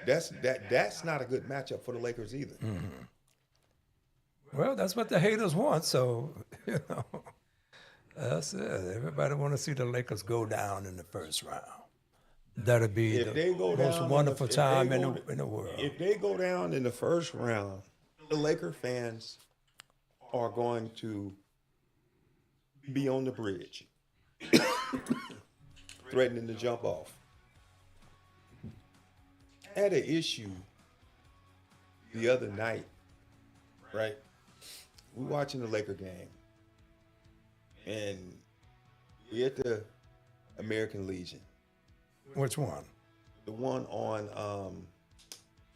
That's not a good matchup for the Lakers either. Well, that's what the haters want. So, you know, that's it. Everybody want to see the Lakers go down in the first round. That'll be If they the go most down wonderful if they time go, in the world. if they go down in the first round, the Laker fans are going to be on the bridge, threatening to jump off. I had an issue the other night, right? We watching the Laker game, and we at the American Legion, Which one? the one on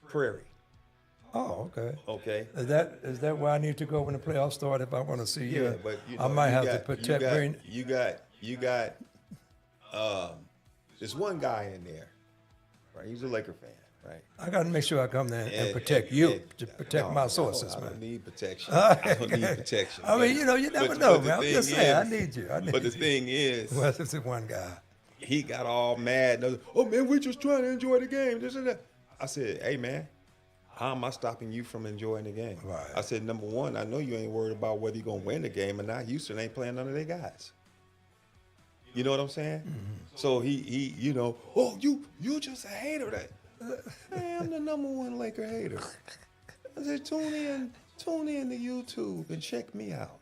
Prairie. Oh, okay. Okay. Is that where I need to go when the playoffs start if I want to see you? Yeah, but you know, I might you have got, to protect. you got this one guy in there, right? He's a Laker fan, right? I got to make sure I come there and protect you, and- to protect no, my no, sources, I man. don't need protection. I don't need protection. I mean, you know, you never But- know, but the man. I'm thing just saying, I is- need you. I need But the you. thing is, Well, this is one guy. he got all mad. And oh man, we're just trying to enjoy the game. This and that. I said, hey man, how am I stopping you from enjoying the game? Right. I said, number one, I know you ain't worried about whether you're gonna win the game or not. Houston ain't playing none of their guys. You know what I'm saying? So he, you know, oh you just a hater. That man, I'm the number one Laker hater. I said, tune in to YouTube and check me out.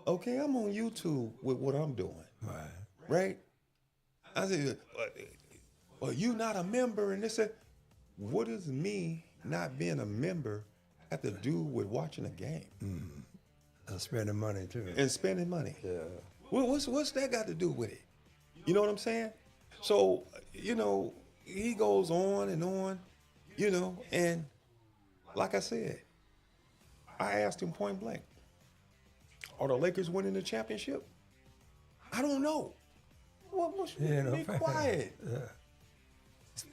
Okay, I'm on YouTube with what I'm doing. Right. Right? I said, well, you not a member, and they said, what does me not being a member have to do with watching a game Spending money too. and spending money? Yeah. What's that got to do with it? You know what I'm saying? So, you know, he goes on, you know, and like I said, I asked him point blank, are the Lakers winning the championship? I don't know. Well, Yeah, no, be quiet.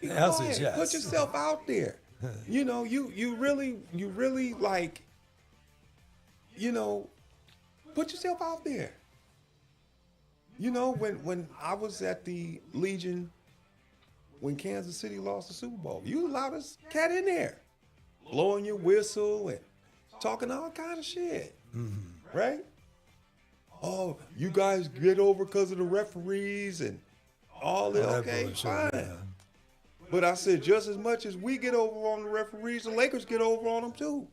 Be The answer quiet. is yes. Put yourself out there. You know, you really like, you know, put yourself out there. You know, when I was at the Legion, when Kansas City lost the Super Bowl, you allowed this cat in there, blowing your whistle and talking all kind of shit, right? Oh, you guys get over because of the referees and all that. All that Okay, bullshit, fine. yeah. But I said, just as much as we get over on the referees, the Lakers get over on them too.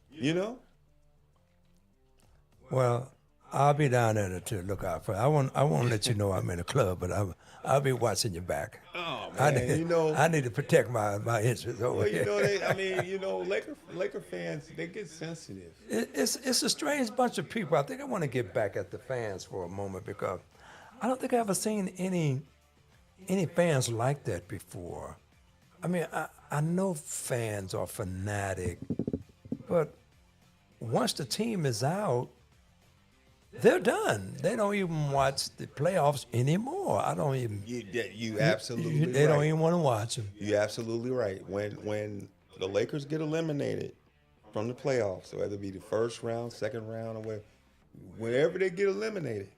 You know? Well, I'll be down there to look out for. I won't let you know I'm in the club, but I'll be watching your back. Oh I man, need, you know. I need to protect my interests over Well, you here. know, I mean, you know, Laker fans, they get sensitive. It's a strange bunch of people. I think I want to get back at the fans for a moment because I don't think I've ever seen any fans like that before. I mean, I know fans are fanatic, but once the team is out, they're done. They don't even watch the playoffs anymore. I don't even. You absolutely They right. don't even want to watch them. You're absolutely right. When the Lakers get eliminated from the playoffs, whether it be the first round, second round, or whatever, whenever they get eliminated,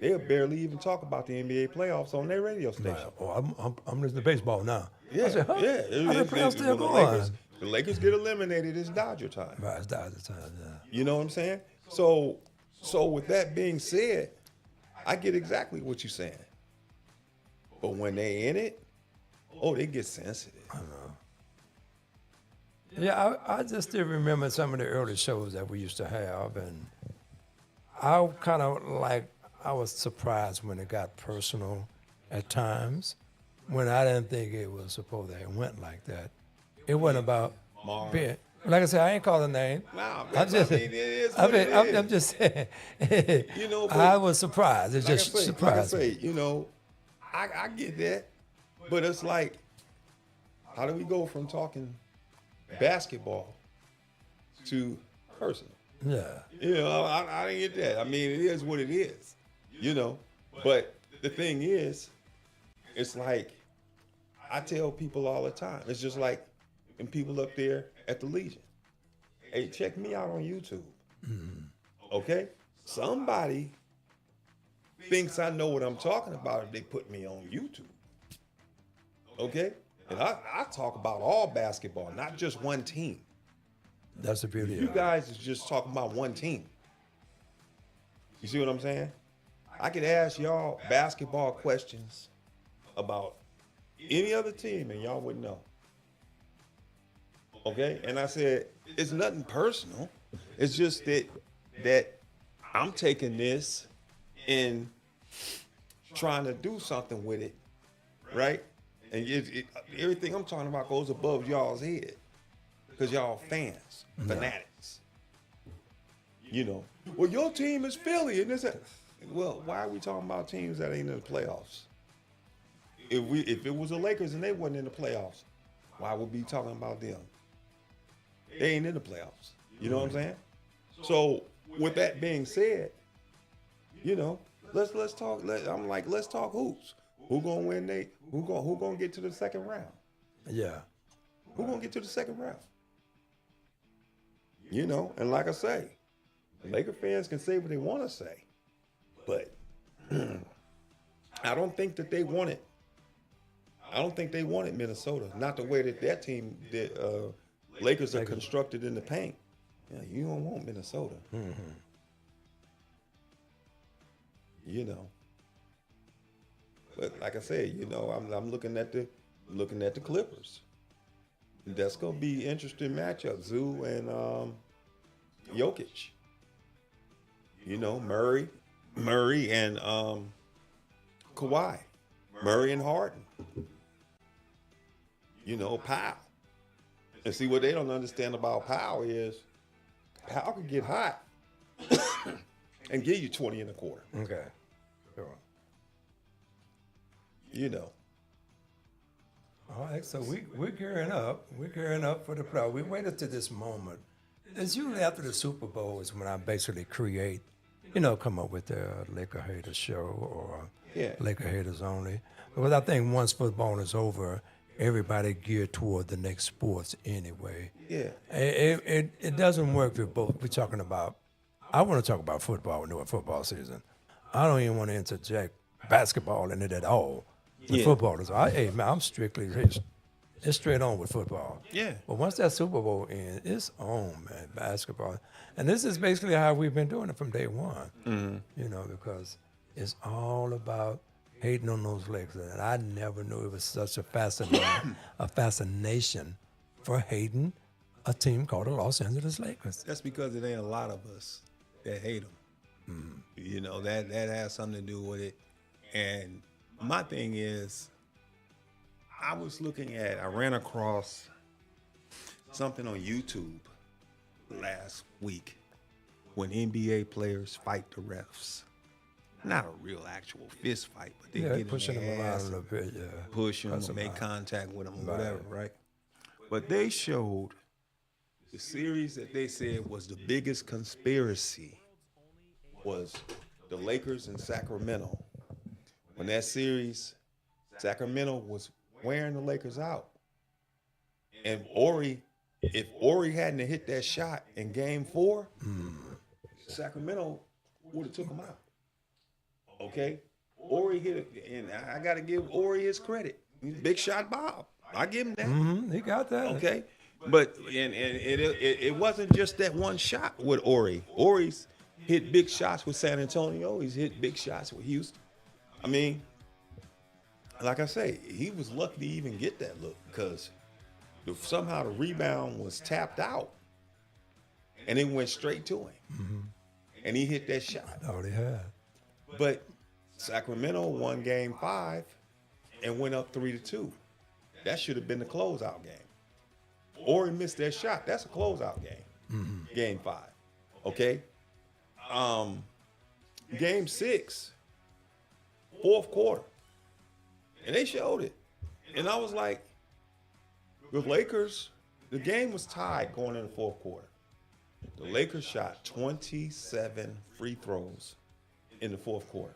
they'll barely even talk about the NBA playoffs on their radio station. Oh, I'm listening to baseball now. Yeah, I said, huh? yeah. How the playoffs still When going? the Lakers get eliminated, it's Dodger time. Right, it's Dodger time. Yeah. You know what I'm saying? So with that being said, I get exactly what you're saying. But when they in it, oh, they get sensitive. Yeah, I just still remember some of the early shows that we used to have, and I kind of I was surprised when it got personal at times, when I didn't think it was supposed to have went like that. It wasn't about Marv. being, like I said, I ain't calling name. Nah, I'm just, I mean, it is what it I'm is. just saying. You know, but I was surprised. It like just I surprised me. say, you know, I get that, but it's like, how do we go from talking basketball to personal? Yeah. You know, I didn't get that. I mean, it is what it is, you know. But the thing is, it's like, I tell people all the time, it's just like, and people up there at the Legion, hey, check me out on YouTube. Okay? Somebody thinks I know what I'm talking about if they put me on YouTube. Okay? And I talk about all basketball, not just one team. That's the beauty You of it. guys is just talking about one team. You see what I'm saying? I could ask y'all basketball questions about any other team and y'all wouldn't know. Okay? And I said, it's nothing personal. It's just that I'm taking this and trying to do something with it, right? And everything I'm talking about goes above y'all's head because y'all fans, fanatics. You know, well, your team is Philly, and this. Well, why are we talking about teams that ain't in the playoffs? If it was the Lakers and they wasn't in the playoffs, why would we be talking about them? They ain't in the playoffs. You know what I'm saying? So with that being said, you know, let's talk. Let's talk hoops. Who gonna win? Who gonna get to the second round? Yeah. Who gonna get to the second round? You know, and like I say, Laker fans can say what they want to say, but I don't think that they wanted. I don't think they wanted Minnesota. Not the way that team, the Lakers are constructed in the paint. Yeah, you don't want Minnesota. You know. But like I said, you know, I'm looking at the Clippers. That's gonna be an interesting matchup. Zoo and Jokic. You know, Murray and Kawhi. Murray and Harden. You know, Powell. And see, what they don't understand about Powell is Powell can get hot and give you 20 in a quarter. Okay. Sure. You know. All right, so we're gearing up. We're gearing up for the playoff. We waited to this moment. It's usually after the Super Bowl is when I basically create, come up with the Laker Haters show or Laker Haters Only. Because I think once football is over, everybody geared toward the next sports anyway. Yeah. It doesn't work if both we're talking about. I want to talk about football during football season. I don't even want to interject basketball in it at all. The football is, I'm strictly it's straight on with football. Yeah. But once that Super Bowl ends, it's on, man, basketball. And this is basically how we've been doing it from day one. Mm-hmm. Because it's all about hating on those Lakers. And I never knew it was such a fascination for hating a team called the Los Angeles Lakers. That's because it ain't a lot of us that hate them. You know, that has something to do with it. And my thing is, I ran across something on YouTube last week when NBA players fight the refs. Not a real actual fist fight, but they get pushing in them their around ass, a little bit, push them, make contact with them, or whatever, right? But they showed the series that they said was the biggest conspiracy was the Lakers in Sacramento. When that series, Sacramento was wearing the Lakers out. And if Ori hadn't hit that shot in game 4, Sacramento would have took him out. Okay? Ori hit it, and I got to give Ori his credit. He's big shot Bob. I give him that. Mm-hmm. He got that. Okay? But it wasn't just that one shot with Ori. Ori's hit big shots with San Antonio. He's hit big shots with Houston. I mean, like I say, he was lucky to even get that look because somehow the rebound was tapped out and it went straight to him. Mm-hmm. And he hit that shot. All he had. But Sacramento won game 5 and went up 3-2. That should have been the closeout game. Or he missed that shot. That's a closeout game. Game 5. Okay? Game 6, fourth quarter. And they showed it. And I was like, the Lakers, the game was tied going into the fourth quarter. The Lakers shot 27 free throws in the fourth quarter.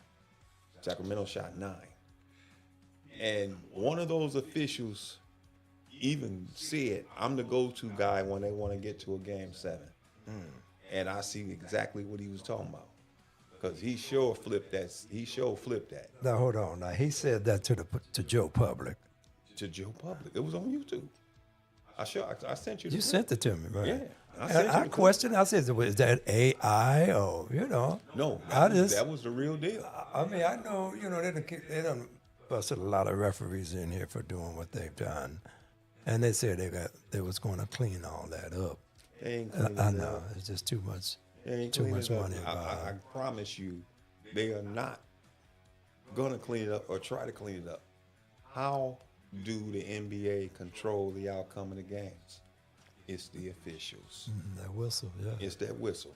Sacramento shot 9. And one of those officials even said, I'm the go-to guy when they want to get to a game 7. And I see exactly what he was talking about. Because he sure flipped that. Now hold on. Now he said that to Joe Public. to Joe Public. It was on YouTube. I sent you. You sent it to me, right? Yeah, I And sent you I the questioned. I said, "Is that AI or No, that was the real deal. I mean, I know they done busted a lot of referees in here for doing what they've done, and they said they was going to clean all that up. They ain't cleaning I it know up. it's just too much, They ain't too cleaning much it up. money involved. I promise you, they are not gonna clean it up or try to clean it up. How do the NBA control the outcome of the games? It's the officials. That whistle, yeah. It's that whistle,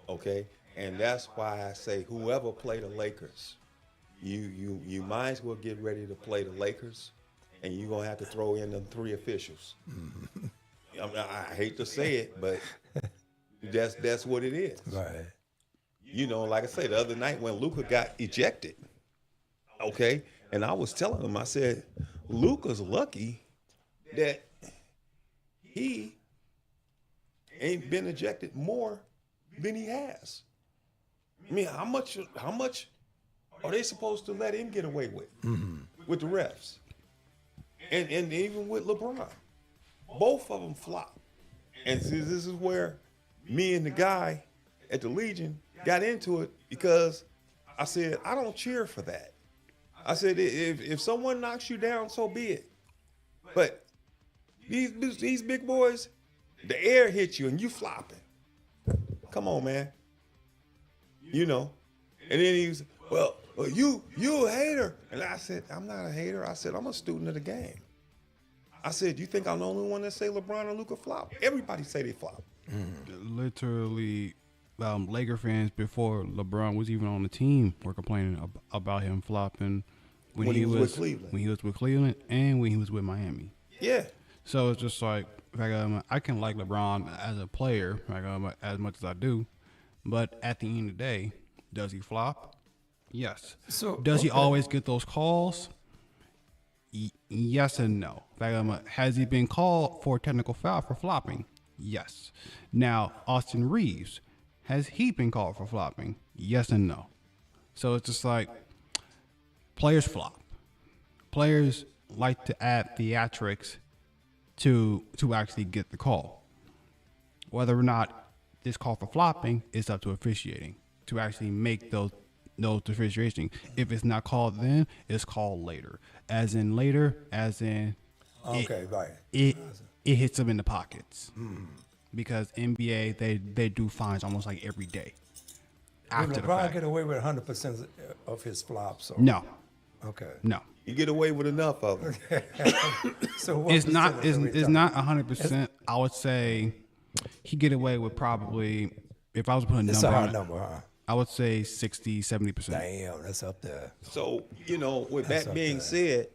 okay? And that's why I say whoever play the Lakers, you might as well get ready to play the Lakers, and you're gonna have to throw in them 3 officials. I hate to say it, but that's what it is. Right. Like I say, the other night when Luka got ejected, okay, and I was telling him, I said, Luka's lucky that he ain't been ejected more than he has. I mean, how much are they supposed to let him get away with the refs? And even with LeBron, both of them flop. And see, this is where me and the guy at the Legion got into it, because I said, I don't cheer for that. I said, if someone knocks you down, so be it. But these big boys, the air hits you and you flopping. Come on, man. And then he was, well, you a hater. And I said, I'm not a hater. I said, I'm a student of the game. I said, you think I'm the only one that say LeBron and Luka flop? Everybody say they flop. Literally, Laker fans before LeBron was even on the team were complaining about him flopping When he was with Cleveland. When he was with Cleveland and when he was with Miami. Yeah. So it's just like, I can like LeBron as a player, as much as I do, but at the end of the day, does he flop? Yes. So does he always get those calls? Yes and no. Has he been called for a technical foul for flopping? Yes. Now, Austin Reeves, has he been called for flopping? Yes and no. So it's just like, players flop. Players like to add theatrics to actually get the call. Whether or not this call for flopping is up to officiating to actually make those differentiating. If it's not called then, it's called later. As in later, as in right. It hits them in the pockets. Because NBA they do fines almost like every day. Did After the LeBron fact. get away with 100% of his flops? Or? No. Okay. No. You get away with enough of them. So what It's not percentage are we it's talking? not 100%. I would say he get away with probably, if I was putting a It's number a on hard it, number, huh? I would say 60, 70%. Damn, that's up there. So, with That's that up being there. said,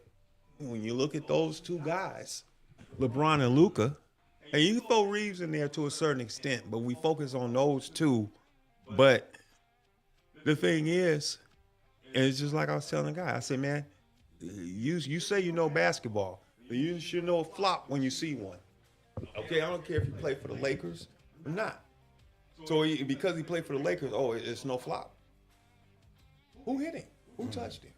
when you look at those two guys, LeBron and Luka, and you can throw Reeves in there to a certain extent, but we focus on those two. But the thing is, and it's just like I was telling the guy, I said, man, you say you know basketball, but you should know a flop when you see one. Okay, I don't care if you play for the Lakers or not. So because he played for the Lakers, it's no flop. Who hit him? Who touched him?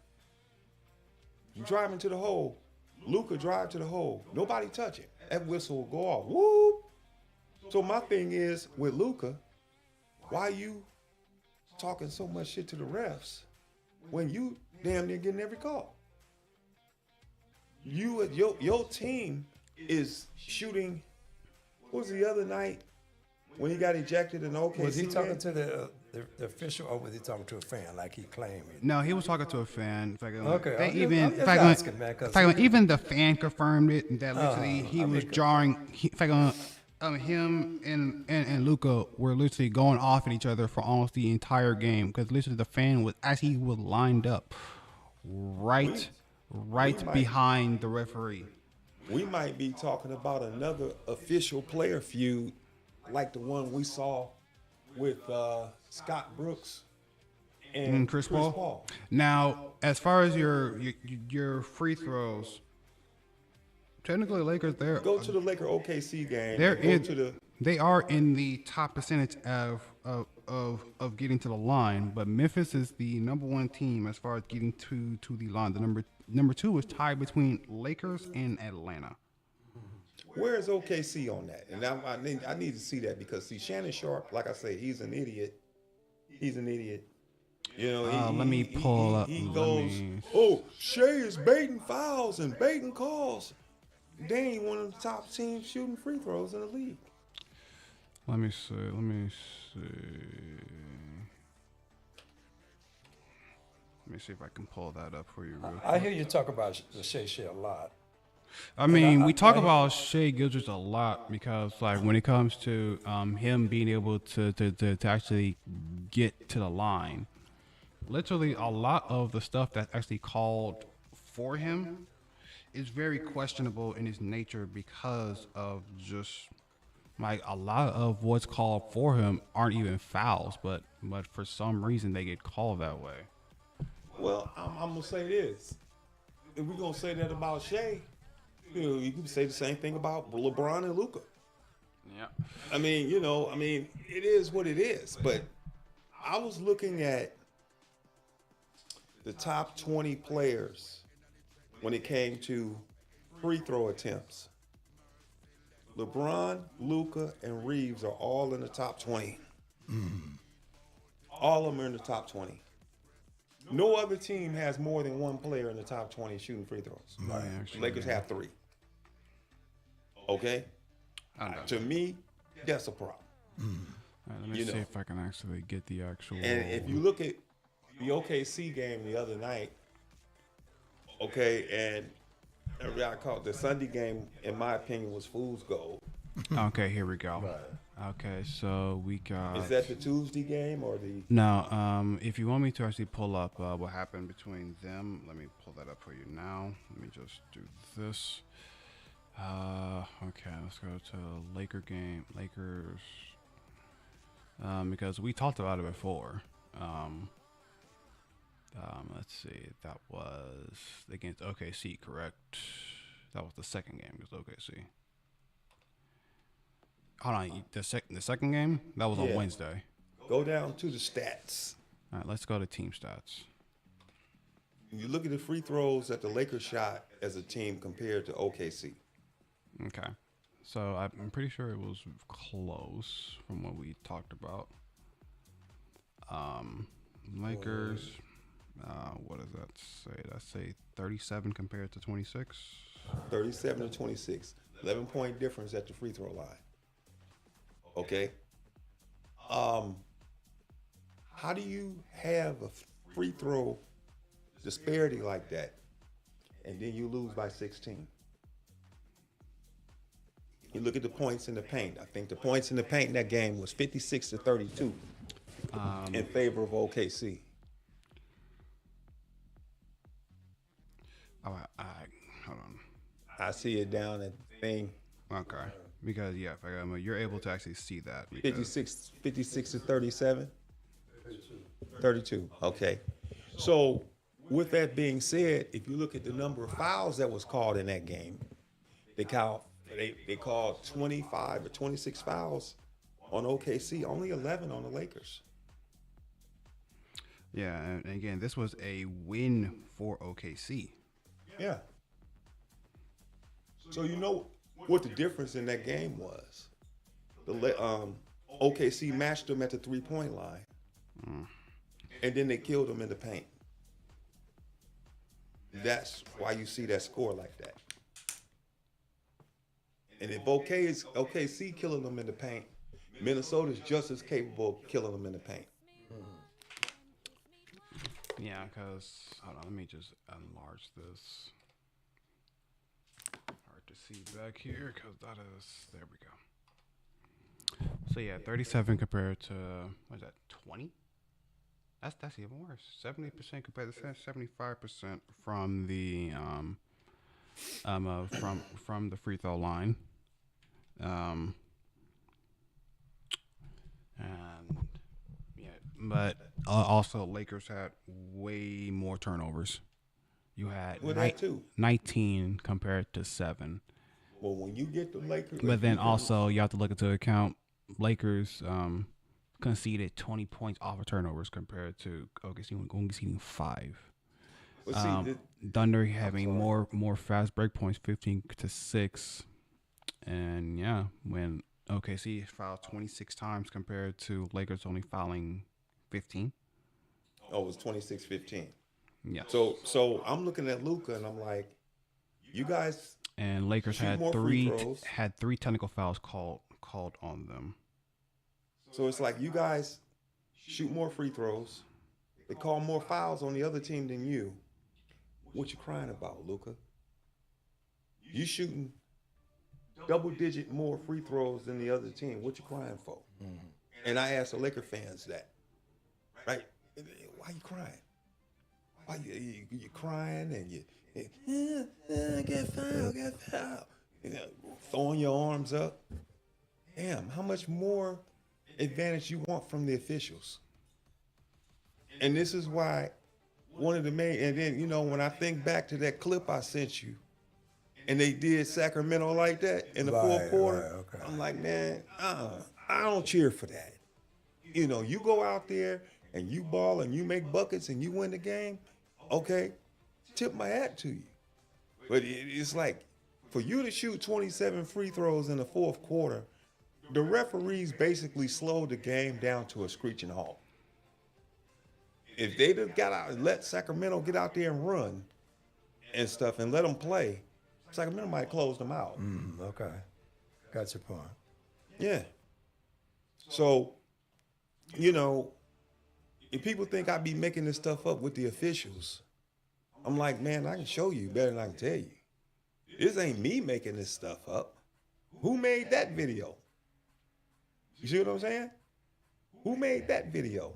You drive into the hole. Luka drive to the hole. Nobody touch it. That whistle will go off. Whoop. So my thing is with Luka, why you talking so much shit to the refs when you damn near getting every call? Your team is shooting. What was the other night when he got ejected in OKC? Was he talking game? to the official, or was he talking to a fan like he claimed? No, he was talking to a fan. Okay, Even I'm just asking, man, 'cause even the fan confirmed it that literally he I was mean, jarring. Him and Luka were literally going off at each other for almost the entire game because literally the fan was lined up right behind the referee. We might be talking about another official player feud like the one we saw with Scott Brooks and Chris Paul. Now, as far as your free throws, technically Lakers there. Go to the Laker OKC game. They're Go in, to the they are in the top percentage of of getting to the line, but Memphis is the number one team as far as getting to the line. The number two is tied between Lakers and Atlanta. Where is OKC on that? And I need to see that because see Shannon Sharp, like I say, he's an idiot. He's an idiot. You know, Let me pull up. He let goes, me- oh, Shea is baiting fouls and baiting calls. They ain't one of the top teams shooting free throws in the league. Let me see. Let me see if I can pull that up for you. Real quick. I hear you talk about the Shea a lot. I mean, we talk about Shea Gilgeous a lot because, like, when it comes to him being able to actually get to the line, literally a lot of the stuff that's actually called for him is very questionable in its nature because of just like a lot of what's called for him aren't even fouls, but for some reason they get called that way. Well, I'm gonna say this: if we're gonna say that about Shea, you can say the same thing about LeBron and Luka. Yeah. I mean, it is what it is. But I was looking at the top 20 players when it came to free throw attempts. LeBron, Luka, and Reeves are all in the top 20. All of them are in the top 20. No other team has more than one player in the top 20 shooting free throws. Lakers have 3. Okay? To me, that's a problem. All right, let me see if I can actually get the actual. And if you look at the OKC game the other night, okay, and I called the Sunday game, in my opinion, was fool's gold. Okay, here we go. Okay, so we got. Is that the Tuesday game or the? No, if you want me to actually pull up what happened between them, let me pull that up for you now. Let me just do this. Okay, let's go to Laker game. Lakers. Because we talked about it before. Let's see. That was against OKC, correct? That was the second game against OKC. Hold on, the second game that was on Wednesday. Go down to the stats. All right, let's go to team stats. You look at the free throws that the Lakers shot as a team compared to OKC. Okay, so I'm pretty sure it was close from what we talked about. Lakers. What does that say? That say 37 compared to 26. 37 to 26. 11-point difference at the free throw line. Okay. How do you have a free throw disparity like that, and then you lose by 16? You look at the points in the paint. I think the points in the paint in that game was 56 to 32 in favor of OKC. Oh, hold on. I see it down at the thing. Okay, because you're able to actually see that. Because, 56 to 37? 32. Okay. So with that being said, if you look at the number of fouls that was called in that game, they called 25 or 26 fouls on OKC, only 11 on the Lakers. yeah, and again, this was a win for OKC. Yeah. So you know what the difference in that game was. OKC matched them at the 3-point line. And then they killed them in the paint. That's why you see that score like that. And if OKC killing them in the paint, Minnesota's just as capable of killing them in the paint. Yeah, because hold on, let me just enlarge this. Hard to see back here because that is there we go. So yeah, 37 compared to what is that 20? That's even worse. 70% compared to 75% from the from the free throw line. And yeah, but also Lakers had way more turnovers. You had that too. 19 compared to 7. Well, when you get the Lakers, But then also you have to look into account Lakers conceded 20 points off of turnovers compared to OKC only conceding 5. But see, Thunder having more fast break points, 15-6, and yeah, when OKC fouled 26 times compared to Lakers only fouling 15. it was 26-15. Yeah. So I'm looking at Luka and I'm like, you guys. And Lakers shoot had more free throws. three technical fouls called on them. So it's like you guys shoot more free throws. They call more fouls on the other team than you. What you crying about, Luka? You shooting double-digit more free throws than the other team. What you crying for? And I ask the Laker fans that, right? Why you crying? Why you crying and you get fouled, you know, throwing your arms up? Damn, how much more advantage you want from the officials? And this is why one of the main, and then, you know, when I think back to that clip I sent you, and they did Sacramento like that in the fourth quarter, Right, okay. I'm like, man, I don't cheer for that. You know, you go out there and you ball and you make buckets and you win the game, okay, tip my hat to you. But it's like, for you to shoot 27 free throws in the fourth quarter, the referees basically slowed the game down to a screeching halt. If they'd have got out and let Sacramento get out there and run and stuff and let them play, Sacramento might close them out. Okay. Got your point. Yeah. So, you know, if people think I be making this stuff up with the officials, I'm like, man, I can show you better than I can tell you. This ain't me making this stuff up. Who made that video? You see what I'm saying? Who made that video?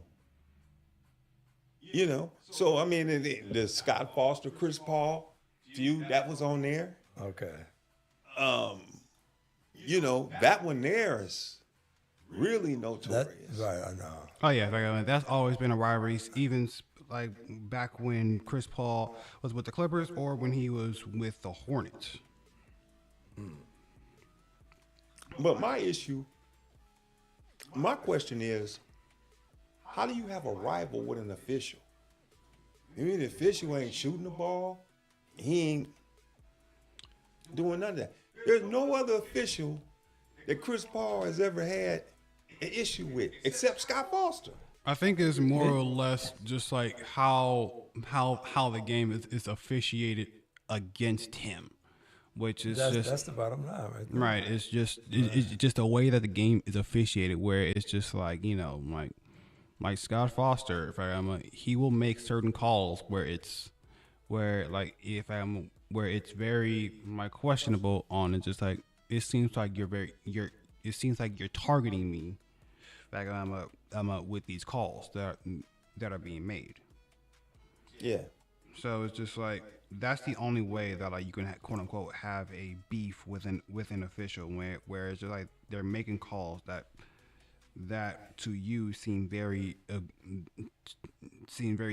You know, so I mean, the Scott Foster, Chris Paul feud that was on there. Okay. You know, that one there is really notorious. Right, I know. Oh yeah, like, that's always been a rivalry, even like back when Chris Paul was with the Clippers or when he was with the Hornets. But my question is, how do you have a rival with an official? I mean, the official ain't shooting the ball. He ain't doing none of that. There's no other official that Chris Paul has ever had an issue with, except Scott Foster. I think it's more or less just like how the game is officiated against him, which is That's the bottom line, right there. right. It's just a way that the game is officiated, where it's just like, you know, like Scott Foster, he will make certain calls where it's very like questionable on it. Just like it seems like you're targeting me, like I'm with these calls that are being made. Yeah. So it's just like that's the only way that like you can quote unquote have a beef with an official, where it's just like they're making calls that to you seem very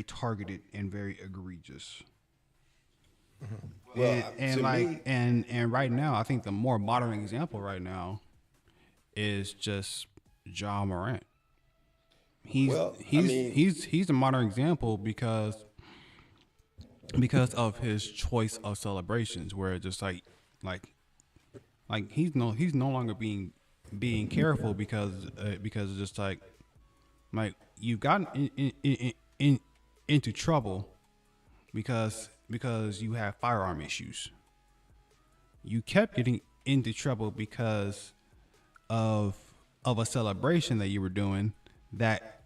targeted and very egregious. Well, and right now, I think the more modern example right now is just Ja Morant. He's the modern example because of his choice of celebrations, where it's just like he's no longer being careful because it's just like you've gotten into trouble because you have firearm issues. You kept getting into trouble because of a celebration that you were doing that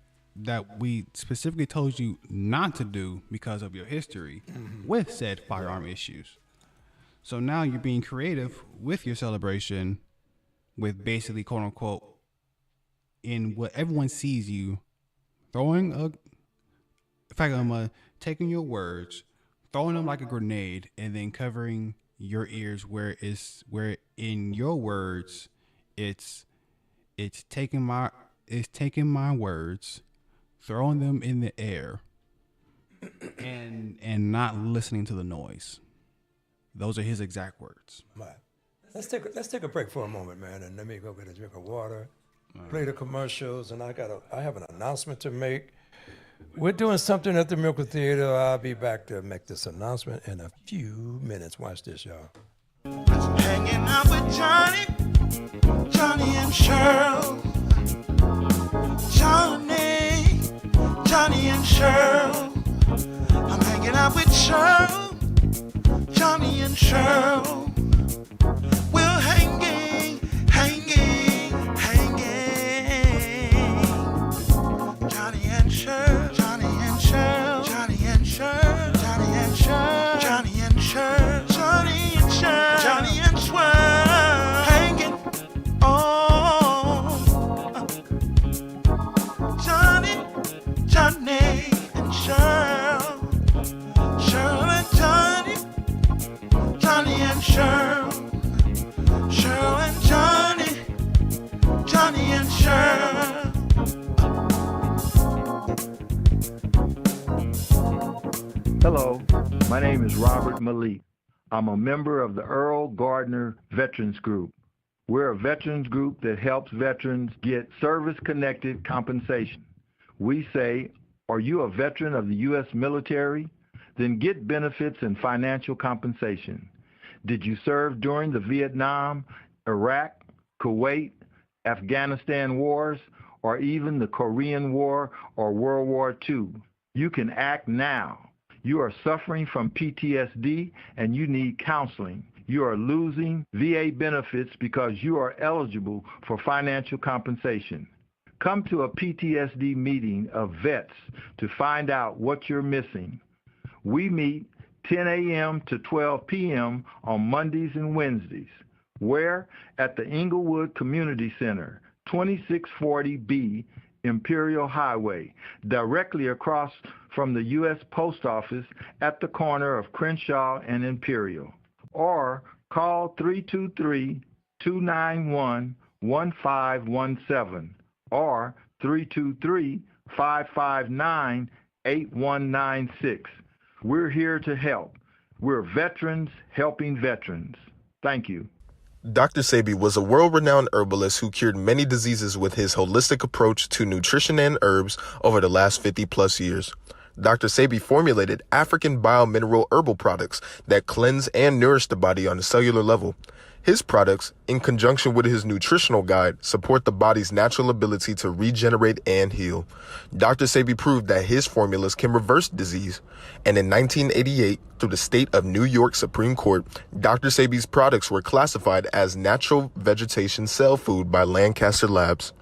we specifically told you not to do because of your history with said firearm issues. So now you're being creative with your celebration, with basically quote unquote, in what everyone sees you throwing taking your words, throwing them like a grenade, and then covering your ears where in your words it's taking my words, throwing them in the air, and not listening to the noise. Those are his exact words. Right. Let's take a break for a moment, man, and let me go get a drink of water. play the commercials, and I have an announcement to make. We're doing something at the Miracle Theater. I'll be back to make this announcement in a few minutes. Watch this, y'all. Hanging out with Johnny and Cheryl. Johnny and Cheryl. I'm hanging out with Cheryl, Johnny and Cheryl. We're hanging. Johnny and Cheryl, Johnny and Cheryl, Johnny and Cheryl, Johnny and Cheryl, Johnny and Cheryl, Johnny and Cheryl, Johnny and Cheryl, hanging. Oh, Johnny and Cheryl, Cheryl and Johnny and Cheryl, Cheryl and Johnny and Cheryl. Hello, my name is Robert Malik. I'm a member of the Earl Gardner Veterans Group. We're a veterans group that helps veterans get service-connected compensation. We say, are you a veteran of the U.S. military? Then get benefits and financial compensation. Did you serve during the Vietnam, Iraq, Kuwait, Afghanistan wars, or even the Korean War or World War II? You can act now. You are suffering from PTSD and you need counseling. You are losing VA benefits because you are eligible for financial compensation. Come to a PTSD meeting of vets to find out what you're missing. We meet 10 a.m. to 12 p.m. on Mondays and Wednesdays. Where? At the Inglewood Community Center, 2640B Imperial Highway, directly across from the U.S. Post Office at the corner of Crenshaw and Imperial. Or call 323-291-1517 or 323-559-8196. We're here to help. We're veterans helping veterans. Thank you. Dr. Sebi was a world-renowned herbalist who cured many diseases with his holistic approach to nutrition and herbs over the last 50-plus years. Dr. Sebi formulated African biomineral herbal products that cleanse and nourish the body on a cellular level. His products, in conjunction with his nutritional guide, support the body's natural ability to regenerate and heal. Dr. Sebi proved that his formulas can reverse disease. And in 1988, through the state of New York Supreme Court, Dr. Sebi's products were classified as natural vegetation cell food by Lancaster Labs.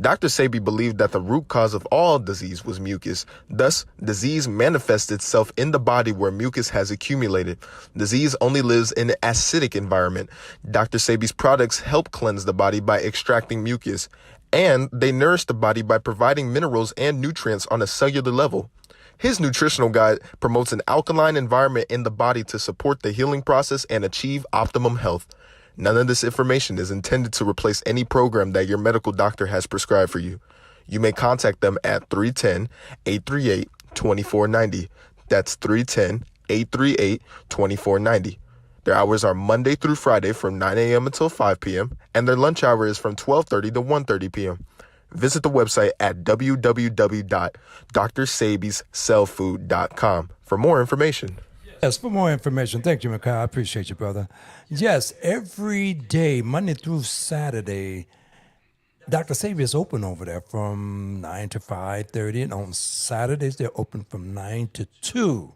Dr. Sebi believed that the root cause of all disease was mucus. Thus, disease manifests itself in the body where mucus has accumulated. Disease only lives in an acidic environment. Dr. Sebi's products help cleanse the body by extracting mucus, and they nourish the body by providing minerals and nutrients on a cellular level. His nutritional guide promotes an alkaline environment in the body to support the healing process and achieve optimum health. None of this information is intended to replace any program that your medical doctor has prescribed for you. You may contact them at 310-838-2490. That's 310-838-2490. Their hours are Monday through Friday from 9 a.m. until 5 p.m., and their lunch hour is from 12:30 to 1:30 p.m. Visit the website at www.drsabyscellfood.com for more information. Yes, for more information. Thank you, Mikhail. I appreciate you, brother. Yes, every day, Monday through Saturday, Dr. Sebi is open over there from 9 to 5:30, and on Saturdays, they're open from 9 to 2.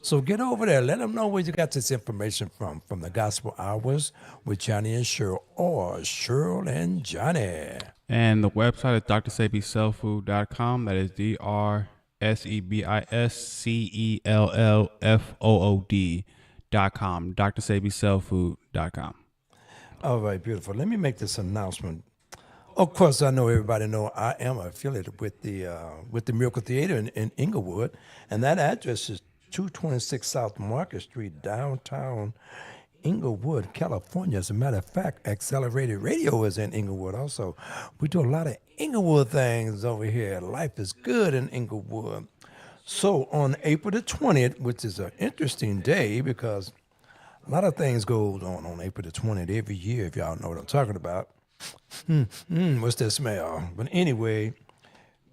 So get over there. Let them know where you got this information from the Gospel Hours with Johnny and Cheryl, or Cheryl and Johnny. And the website is drsabyscellfood.com. That is DRSEBISCELLFOOD.com. drsabyscellfood.com. All right, beautiful. Let me make this announcement. Of course, I know everybody know I am affiliated with the Miracle Theater in Inglewood, and that address is 226 South Market Street, downtown Inglewood, California. As a matter of fact, Accelerated Radio is in Inglewood also. We do a lot of Inglewood things over here. Life is good in Inglewood. So on April the 20th, which is an interesting day because a lot of things go on April the 20th every year, if y'all know what I'm talking about. What's that smell? But anyway,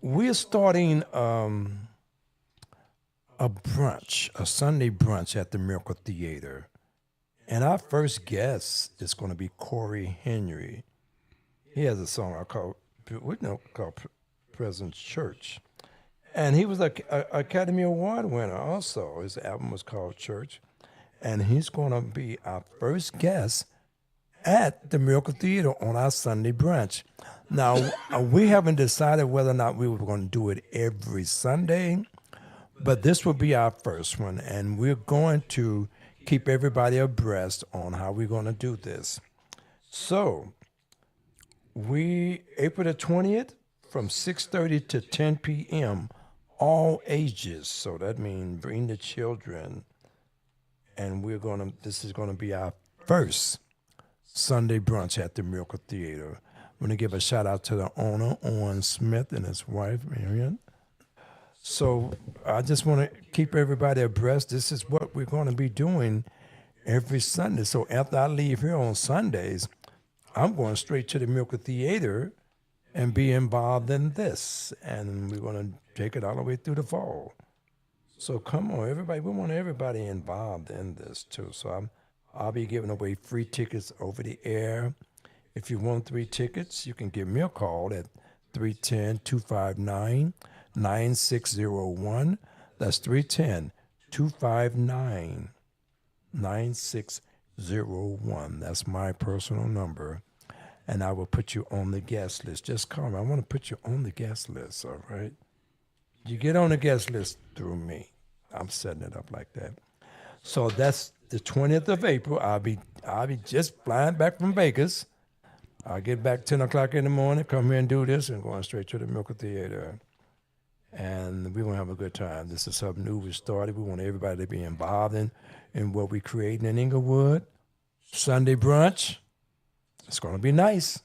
we're starting a brunch, a Sunday brunch at the Miracle Theater. And our first guest is going to be Corey Henry. He has a song called Presence Church. And he was an Academy Award winner also. His album was called Church. And he's going to be our first guest at the Miracle Theater on our Sunday brunch. Now, we haven't decided whether or not we were going to do it every Sunday, but this will be our first one. And we're going to keep everybody abreast on how we're going to do this. So, April the 20th from 6:30 to 10 p.m., all ages. So that means bring the children. And this is going to be our first Sunday brunch at the Miracle Theater. I'm going to give a shout out to the owner, Owen Smith, and his wife, Marion. So I just want to keep everybody abreast. This is what we're going to be doing every Sunday. So after I leave here on Sundays, I'm going straight to the Miracle Theater and be involved in this. And we're going to take it all the way through the fall. So come on, everybody. We want everybody involved in this too. So I'll be giving away free tickets over the air. If you want 3 tickets, you can give me a call at 310-259-9601. That's 310-259-9601. That's my personal number. And I will put you on the guest list. Just call me. I want to put you on the guest list, all right? You get on the guest list through me. I'm setting it up like that. So that's the 20th of April. I'll be just flying back from Vegas. I'll get back 10 o'clock in the morning, come here and do this, and going straight to the Miracle Theater. And we're going to have a good time. This is something new we started. We want everybody to be involved in what we're creating in Inglewood. Sunday brunch. It's going to be nice.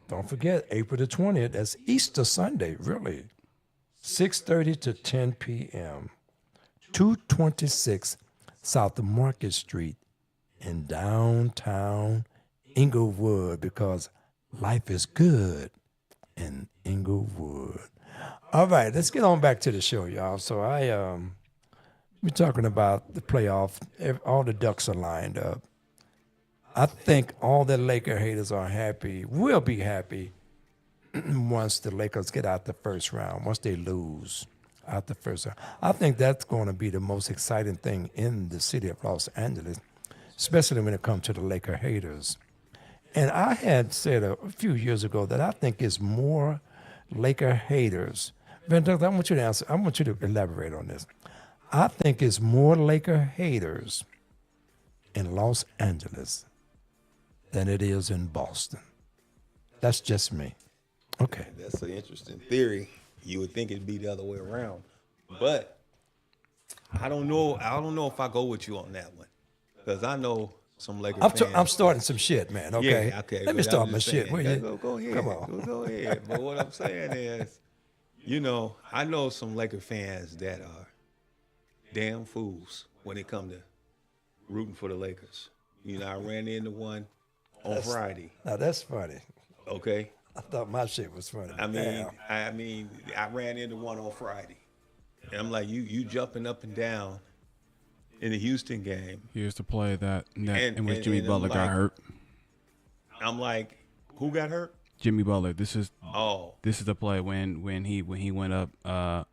Don't forget, April the 20th. That's Easter Sunday, really. 6:30 to 10 p.m. 226 South Market Street in downtown Inglewood, because life is good in Inglewood. All right, let's get on back to the show, y'all. So we're talking about the playoff. All the ducks are lined up. I think all the Laker haters are happy, will be happy once the Lakers get out the first round, once they lose out the first round. I think that's going to be the most exciting thing in the city of Los Angeles, especially when it comes to the Laker haters. And I had said a few years ago that I think it's more Laker haters. Van Douglas, I want you to answer. I want you to elaborate on this. I think it's more Laker haters in Los Angeles than it is in Boston. That's just me. Okay. That's an interesting theory. You would think it'd be the other way around, but I don't know. I don't know if I go with you on that one, because I know some Lakers fans. I'm starting some shit, man. Okay. Yeah, okay. Let me but start I'm my just shit. saying, Will you? Go ahead. Come on. Go ahead. But what I'm saying is, I know some Laker fans that are damn fools when it come to rooting for the Lakers. I ran into one on Friday. Now that's funny. Okay. I thought my shit was funny. I ran into one on Friday. And I'm like, you jumping up and down in the Houston game. Here's the play in which Jimmy Butler got hurt. I'm like, who got hurt? Jimmy Butler. This is the play when he went up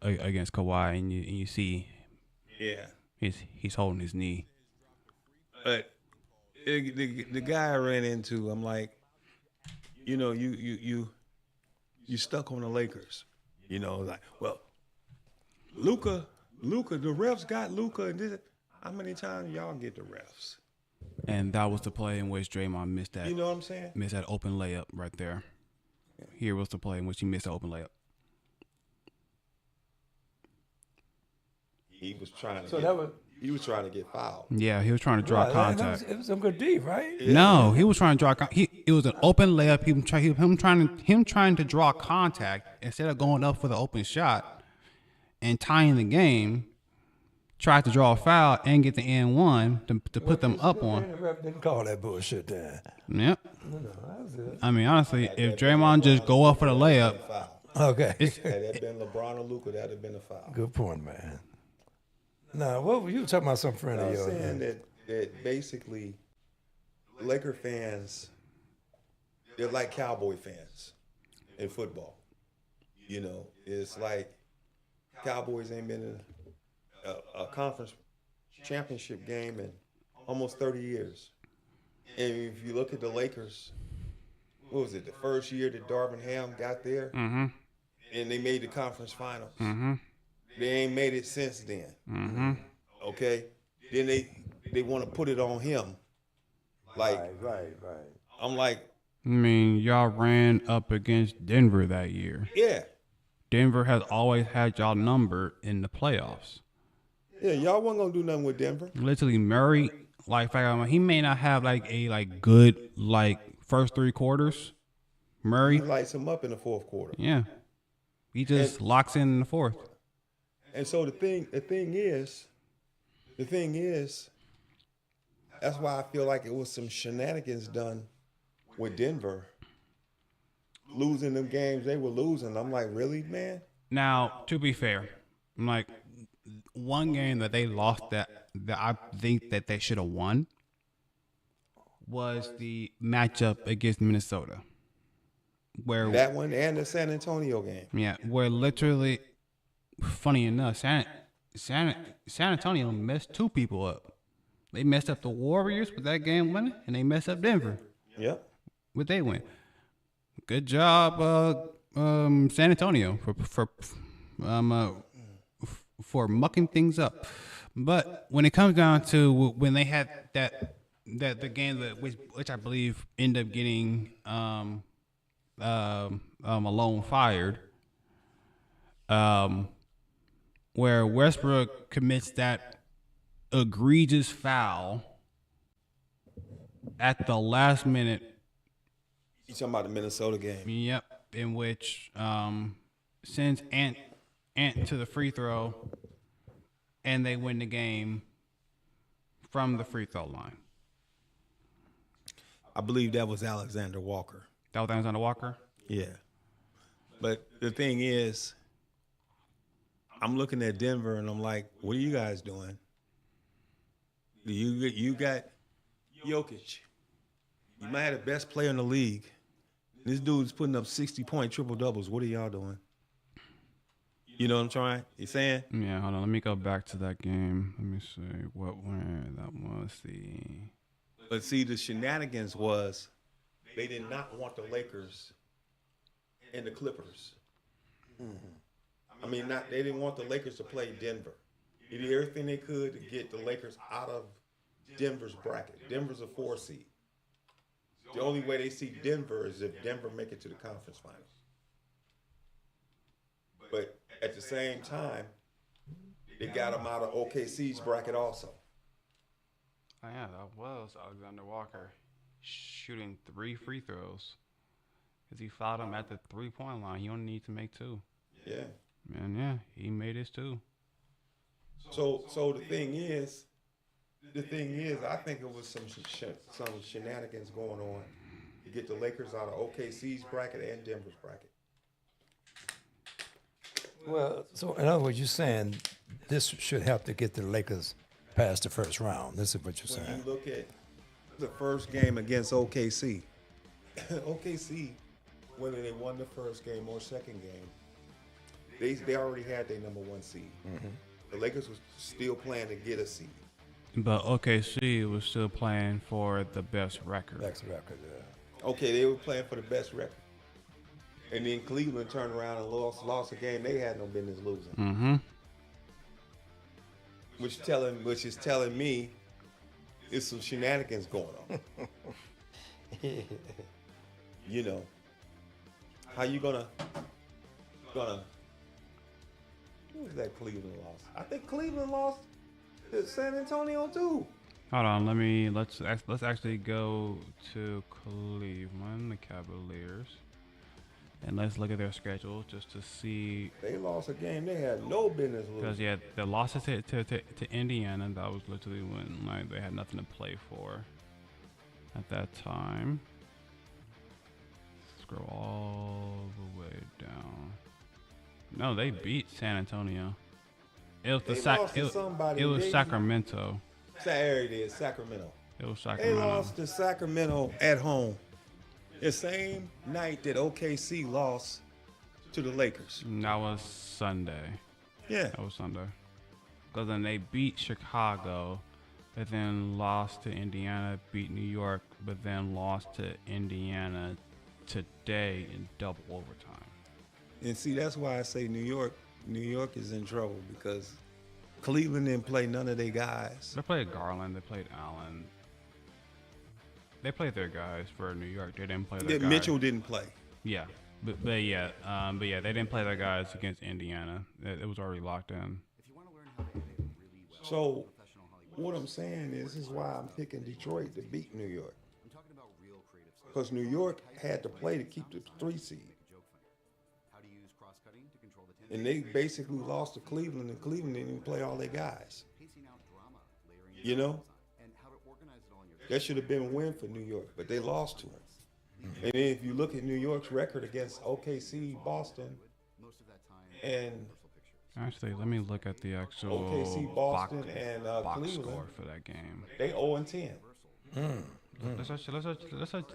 against Kawhi, and you see, he's holding his knee. But the guy I ran into, I'm like, you stuck on the Lakers. Like, well, Luka, the refs got Luka, and this. How many times y'all get the refs? And that was the play in which Draymond missed that. You know what I'm saying? Missed that open layup right there. Here was the play in which he missed the open layup. He was trying to. He was trying to get fouled. Yeah, he was trying to draw contact. It was some good D, right? Yeah. No, he was trying to draw. It was an open layup. Him trying to draw contact instead of going up for the open shot and tying the game. Tried to draw a foul and get the N1 to put them up on. The ref didn't call that bullshit there. Yep. No, that was it. I mean, honestly, if Draymond just go up for the layup, Foul. Okay. Had that been LeBron or Luka, that'd have been a foul. Good point, man. Now, what were you talking about? Some friend I of was yours? saying that basically Laker fans, they're like Cowboy fans in football. You know, it's like Cowboys ain't been in a conference championship game in almost 30 years. And if you look at the Lakers, what was it, the first year that Darvin Ham got there, and they made the conference finals. They ain't made it since then. Okay? Then they want to put it on him. Like, Right. I'm like, I mean, y'all ran up against Denver that year. yeah. Denver has always had y'all numbered in the playoffs. Yeah, y'all wasn't going to do nothing with Denver. Literally, Murray, like, he may not have like a good first 3 quarters. Murray, He lights him up in the fourth quarter. yeah, he just locks in the fourth. And so the thing is, that's why I feel like it was some shenanigans done with Denver. Losing them games they were losing. I'm like, really, man? Now, to be fair, like one game that they lost that I think that they should have won was the matchup against Minnesota, where That one and the San Antonio game. where literally, funny enough, San Antonio messed 2 people up. They messed up the Warriors with that game winning, and they messed up Denver Yep. with they win. Good job, San Antonio, for mucking things up. But when it comes down to when they had the game which I believe ended up getting Malone fired, where Westbrook commits that egregious foul at the last minute. You talking about the Minnesota game? Yep, in which sends Ant to the free throw, and they win the game from the free throw line. I believe that was Alexander Walker. That was Alexander Walker? Yeah. But the thing is, I'm looking at Denver and I'm like, what are you guys doing? You got Jokic. You might have the best player in the league. This dude's putting up 60-point triple doubles. What are y'all doing? You know what I'm trying? You saying? Yeah, hold on. Let me go back to that game. Let me see where that was. But see, the shenanigans was they did not want the Lakers and the Clippers. I mean, they didn't want the Lakers to play Denver. They did everything they could to get the Lakers out of Denver's bracket. Denver's a 4 seed. The only way they see Denver is if Denver make it to the conference finals. But at the same time, they got them out of OKC's bracket also. Oh, yeah, that was Alexander Walker shooting 3 free throws because he fouled him at the 3-point line. He only needs to make 2. Yeah. And yeah, he made his 2. So the thing is, I think it was some shenanigans going on to get the Lakers out of OKC's bracket and Denver's bracket. Well, so in other words, you're saying this should help to get the Lakers past the first round. This is what you're When saying. you look at the first game against OKC, OKC, whether they won the first game or second game, they already had their number 1 seed. The Lakers was still playing to get a seed. But OKC was still playing for the best record. Next record, yeah. Okay, they were playing for the best record. And then Cleveland turned around and lost a game they had no business losing. Mm-hmm. Which is telling me it's some shenanigans going on. You know, how you gonna who was that Cleveland lost? I think Cleveland lost to San Antonio too. Hold on, let's actually go to Cleveland, the Cavaliers, and let's look at their schedule just to see. They lost a game they had no business Because losing. yeah, the losses to Indiana, that was literally when they had nothing to play for at that time. scroll all the way down. No, they beat San Antonio. It was They lost to somebody. it was They- Sacramento. There it is, Sacramento. It was They Sacramento. lost to Sacramento at home. The same night that OKC lost to the Lakers. That was Sunday. Yeah. That was Sunday. Because then they beat Chicago, but then lost to Indiana, beat New York, but then lost to Indiana today in double overtime. And see, that's why I say New York is in trouble because Cleveland didn't play none of their guys. They played Garland, they played Allen. They played their guys for New York. They didn't play their guys. Mitchell didn't play. Yeah. But yeah, they didn't play their guys against Indiana. It was already locked in. So what I'm saying is, this is why I'm picking Detroit to beat New York. Because New York had to play to keep the 3 seed. And they basically lost to Cleveland, and Cleveland didn't even play all their guys. You know? That should have been a win for New York, but they lost to them. And then if you look at New York's record against OKC, Boston, and Actually, let me look at the actual OKC, Boston, and box Cleveland. score for that game. they 0-10. Let's actually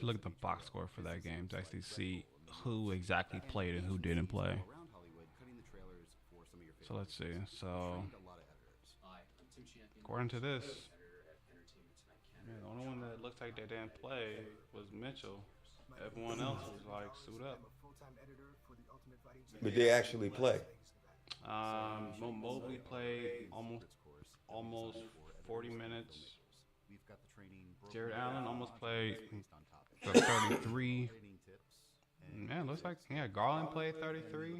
look at the box score for that game to actually see who exactly played and who didn't play. So let's see. So according to this, yeah, the only one that looks like they didn't play was Mitchell. Everyone else was like suit up. But they actually play. Mobley played almost 40 minutes. Jared Allen almost played 33. Man, looks like Garland played 33.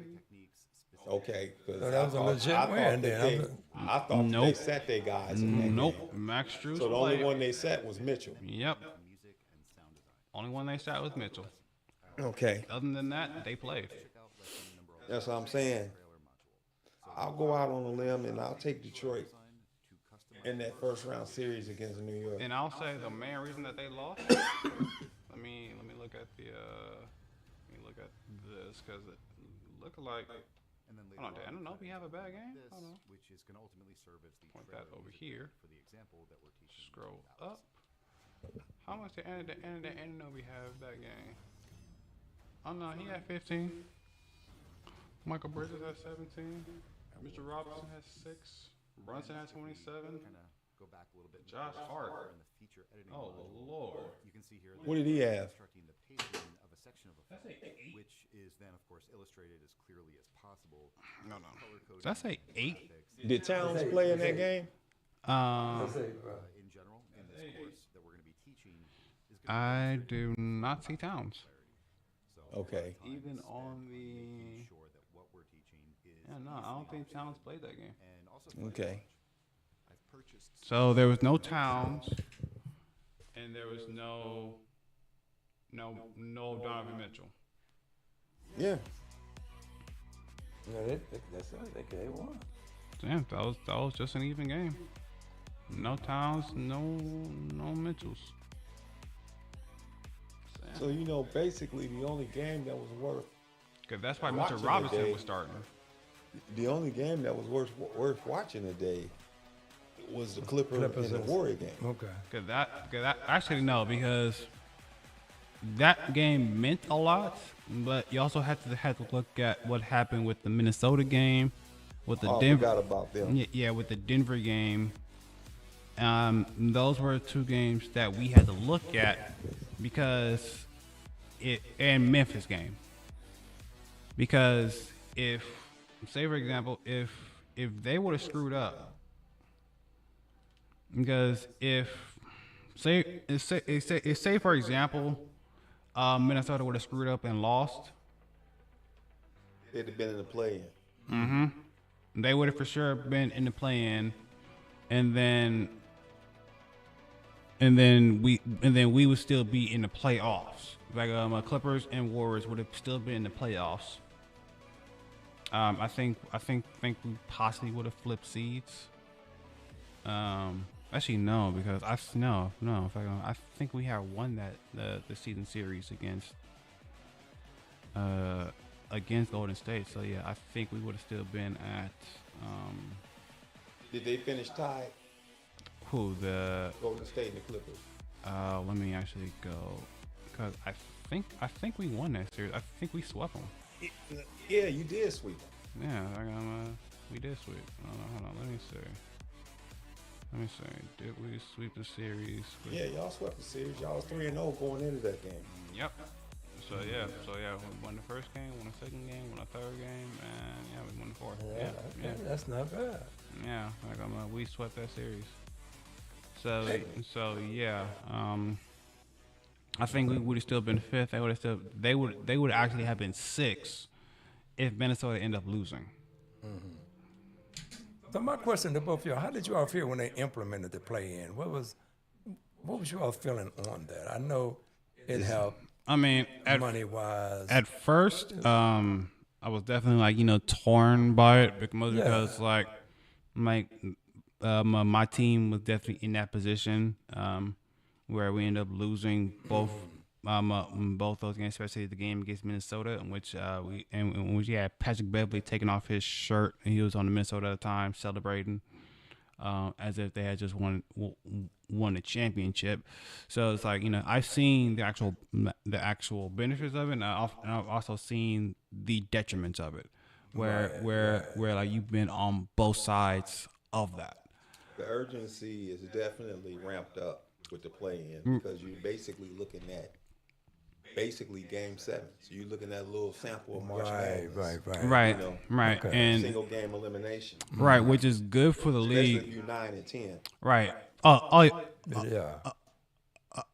Okay. 'Cause So that was a legit I thought win that then. I thought they Nope. set their guys in that Nope, game. Max Strus So the played. only one they set was Mitchell. Yep. Only one they sat was Mitchell. Okay. Other than that, they played. That's what I'm saying. I'll go out on a limb and I'll take Detroit in that first round series against New York. And I'll say the main reason that they lost. let me look at the this because it looked like. Hold on, I don't know if we have a bad game. Hold on. Point that over here. Scroll up. How much the end of we have that game? Oh no, he had 15. Michael Bridges has 17. Mr. Robinson has 6. Brunson has 27. Josh Hart. Oh Lord. What did he have? No. That's a 8. Did Towns play in that game? I do not see Towns. Okay. Even on the. Yeah, no, I don't think Towns played that game. Okay. So there was no Towns, and there was no Donovan Mitchell. Yeah. Yeah, that's it. They won. Damn, that was just an even game. No Towns, no Mitchells. So, basically the only game that was worth, Cause that's why Watching Mr. the Robinson day. was starting. the only game that was worth watching today was the Clippers and the Warrior game. Okay. Cause that actually no, because that game meant a lot, but you also had to look at what happened with the Minnesota game, with the Oh, I Denver. forgot about them. Yeah, with the Denver game. Those were 2 games that we had to look at because and Memphis game. Because if, say for example, if they would have screwed up, because if say for example, Minnesota would have screwed up and lost, They'd have been in the play-in. they would have for sure been in the play-in, and then we would still be in the playoffs. Like Clippers and Warriors would have still been in the playoffs. I think we possibly would have flipped seeds. Actually no, because I think we have won that the season series against against Golden State. So yeah, I think we would have still been at Did they finish tied? who the Golden State and the Clippers. let me actually go, because I think we won that series. I think we swept them. Yeah, you did sweep them. Yeah, we did sweep. Hold on, let me see. Did we sweep the series? Yeah, y'all swept the series. Y'all was 3-0 going into that game. Yep. So yeah, we won the first game, won the second game, won the third game, and yeah, we won the fourth. Yeah. That's not bad. Yeah, we swept that series. So yeah, I think we would have still been fifth. They would actually have been sixth if Minnesota ended up losing. So my question to both of y'all: how did you all feel when they implemented the play-in? What was you all feeling on that? I know it helped. I mean, money-wise. At first, I was definitely torn by it because my team was definitely in that position where we ended up losing both those games, especially the game against Minnesota, in which we had Patrick Beverley taking off his shirt and he was on the Minnesota at the time celebrating as if they had just won the championship. So it's I've seen the actual benefits of it, and I've also seen the detriments of it, where you've been on both sides of that. The urgency is definitely ramped up with the play-in because you're basically looking at game 7. So you're looking at a little sample of March Madness. Right. Okay. And single game elimination. Right, which is good for the league. Especially if you're 9-10. Right.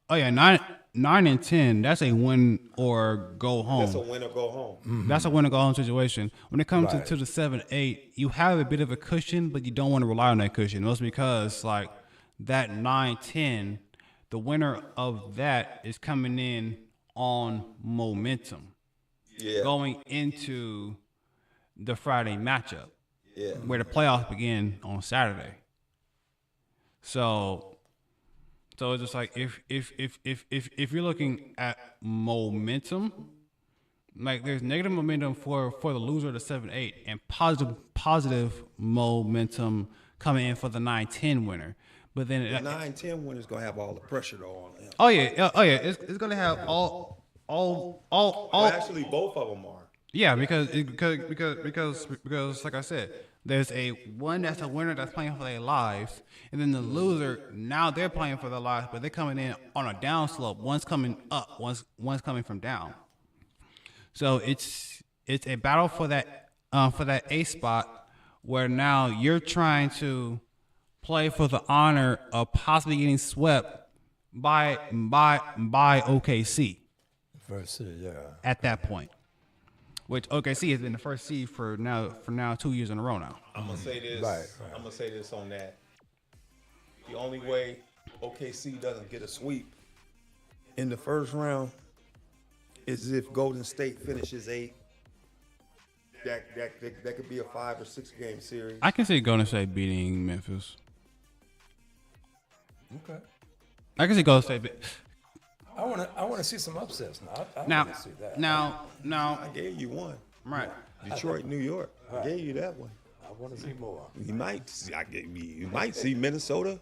Yeah. 9 and 10. That's a win or go home. That's a win or go home. Mm-hmm. That's a win or go home situation. When it comes to the 7-8, you have a bit of a cushion, but you don't want to rely on that cushion. Mostly because that 9-10, the winner of that is coming in on momentum. Yeah. Going into the Friday matchup. Yeah. Where the playoffs begin on Saturday. So it's just if you're looking at momentum, there's negative momentum for the loser of the 7-8 and positive momentum coming in for the 9-10 winner. But then the 9-10 winner is gonna have all the pressure though on him. Oh yeah. It's gonna have all. Actually, both of them are. Yeah, because like I said, there's one that's a winner that's playing for their lives, and then the loser, now they're playing for their lives, but they're coming in on a down slope. One's coming up, one's coming from down. So it's a battle for that A spot where now you're trying to play for the honor of possibly getting swept by OKC. Versus, yeah. At that point. Which OKC has been the first seed for now 2 years in a row now. I'm gonna say this. Right. I'm gonna say this on that. The only way OKC doesn't get a sweep in the first round is if Golden State finishes 8. That could be a 5 or 6 game series. I can see Golden State beating Memphis. Okay. I can see Golden State. I want to see some upsets now. I Now, want to see that. now, I gave you one. right. Detroit, New York. I gave you that one. I want to see more. You might see Minnesota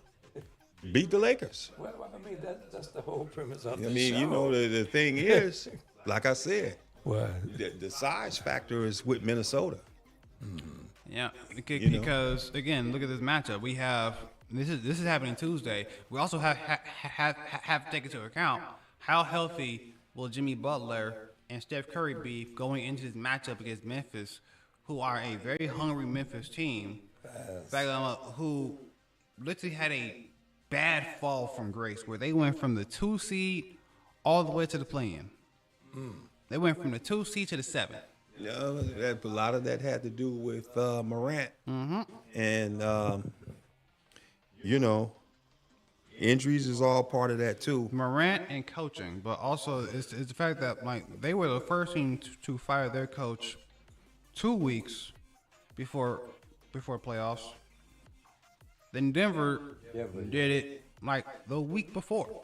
beat the Lakers. Well, I mean that's the whole premise of the show. You know the thing is, like I said, What? the size factor is with Minnesota. Yeah, because again, look at this matchup. We have this is happening Tuesday. We also have to take into account how healthy will Jimmy Butler and Steph Curry be going into this matchup against Memphis, who are a very hungry Memphis team, who literally had a bad fall from grace, where they went from the 2 seed all the way to the play-in. They went from the 2 seed to the 7. No, a lot of that had to do with Morant, and injuries is all part of that too. Morant and coaching, but also it's the fact that they were the first team to fire their coach 2 weeks before playoffs. Then Denver did it the week before.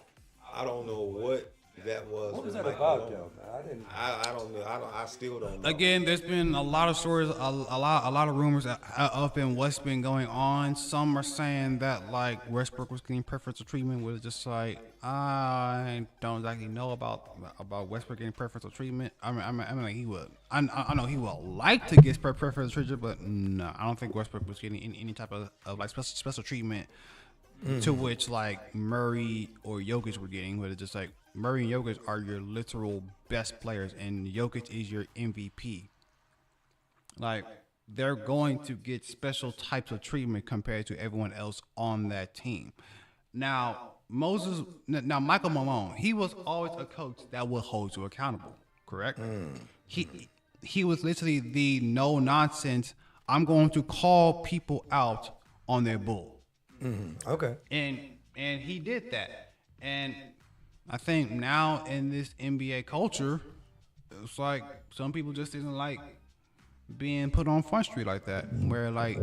I don't know what that was. What was with that Michael about, Malone. though? I didn't. I don't know. I still don't know. Again, there's been a lot of stories, a lot of rumors up in what's been going on. Some are saying that like Westbrook was getting preferential treatment. Was just like I don't exactly know about Westbrook getting preferential treatment. I mean like he would. I know he would like to get preferential treatment, but no, I don't think Westbrook was getting any type of like special treatment. To which like Murray or Jokic were getting, but it's just like Murray and Jokic are your literal best players, and Jokic is your MVP. Like they're going to get special types of treatment compared to everyone else on that team. Now Michael Malone, he was always a coach that will hold you accountable, correct? He was literally the no nonsense. I'm going to call people out on their bull. Okay. And he did that. And I think now in this NBA culture, it's like some people just didn't like being put on Front Street like that, where like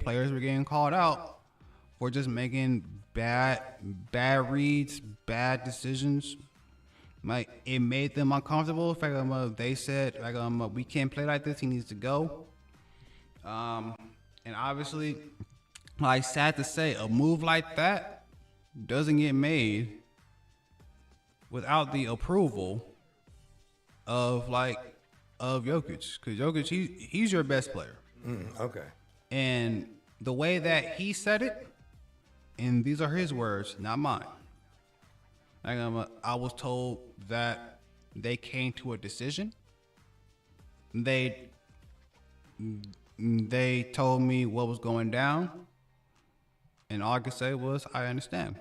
players were getting called out for just making bad reads, bad decisions. Like it made them uncomfortable. In fact, they said like we can't play like this. He needs to go. And obviously. Like, sad to say, a move like that doesn't get made without the approval of Jokic. Because Jokic, he's your best player. Okay. And the way that he said it, and these are his words, not mine. Like, I was told that they came to a decision. They told me what was going down. And all I could say was, I understand.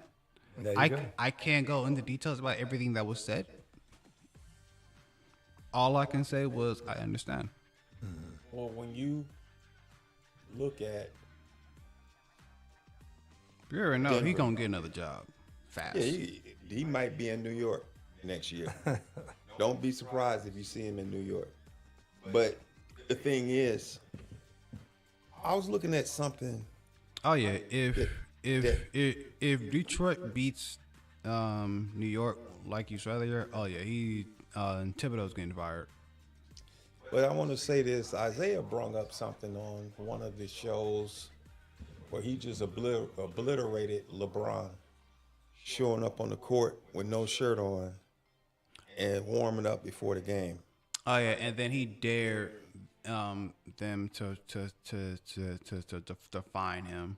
There you go. I can't go into details about everything that was said. All I can say was, I understand. Well, when you look at, You already know he Denver. gonna get another job fast. yeah, he might be in New York next year. Don't be surprised if you see him in New York. But the thing is, I was looking at something. Oh yeah, if Detroit beats New York like you said earlier, oh yeah, Thibodeau's getting fired. But I want to say this. Isaiah brought up something on one of the shows where he just obliterated LeBron showing up on the court with no shirt on and warming up before the game. Oh yeah, and then he dared them to fine him.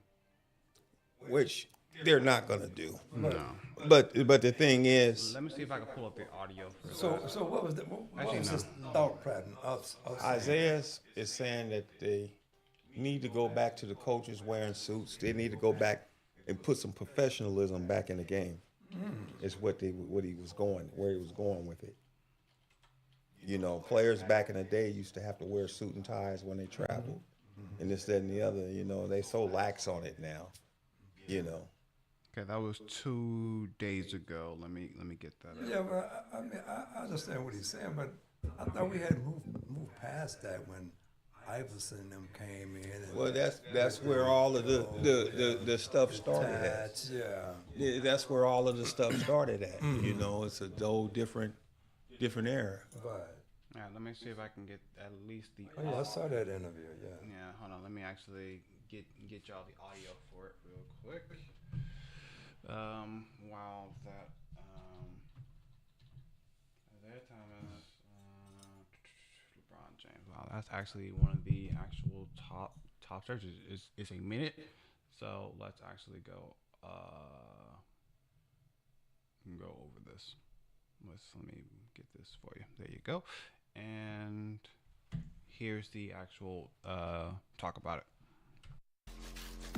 Which they're not gonna do. No. But the thing is, Let me see if I can pull up the audio. For So what was what Actually, was no. his thought pattern of Isaiah is saying that they need to go back to the coaches wearing suits. They need to go back and put some professionalism back in the game. Is where he was going with it. You know, players back in the day used to have to wear suit and ties when they traveled, and this, that, and the other. You know, they so lax on it now. You know. Okay, that was 2 days ago. Let me get that up. Yeah, but I mean, I understand what he's saying, but I thought we had moved past that when Iverson and them came in. And Well, that's where all of the stuff started at. tats, yeah. Yeah, that's where all of the stuff started at. You know, it's a whole different era. But Yeah, let me see if I can get at least the. oh yeah, I saw that interview. Yeah. Yeah, hold on. Let me actually get y'all the audio for it real quick. While that their time is LeBron James. Wow, that's actually one of the actual top searches. It's a minute, so let's actually go over this. Let me get this for you. There you go. And here's the actual talk about it.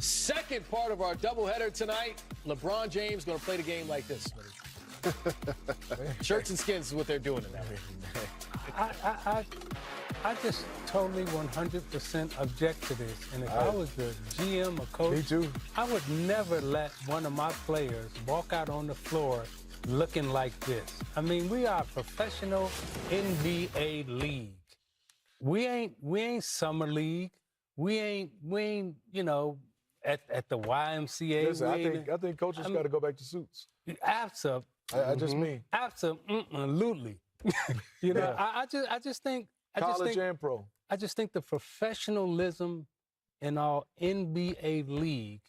Second part of our doubleheader tonight. LeBron James going to play the game like this. Shirts and skins is what they're doing in that way. I just totally 100% object to this. And if I was the GM or coach, Me too. I would never let one of my players walk out on the floor looking like this. I mean, we are a professional NBA league. We ain't summer league. We ain't, you know, at the YMCA. Listen, I think coaches got to go back to suits. I just mean Absolutely. You know, I just think college and pro. I just think the professionalism in our NBA league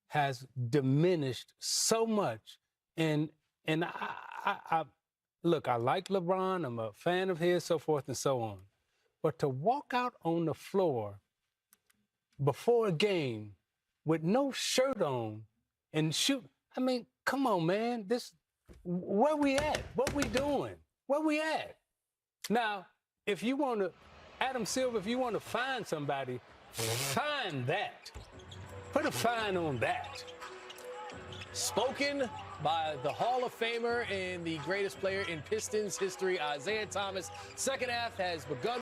has diminished so much. And I look, I like LeBron, I'm a fan of his, so forth and so on. But to walk out on the floor before a game with no shirt on and shoot, I mean, come on, man. Where we at? What we doing? Where we at? Now, if you want to, Adam Silver, if you want to find somebody, find that. Put a fine on that. Spoken by the Hall of Famer and the greatest player in Pistons history, Isaiah Thomas. Second half has begun.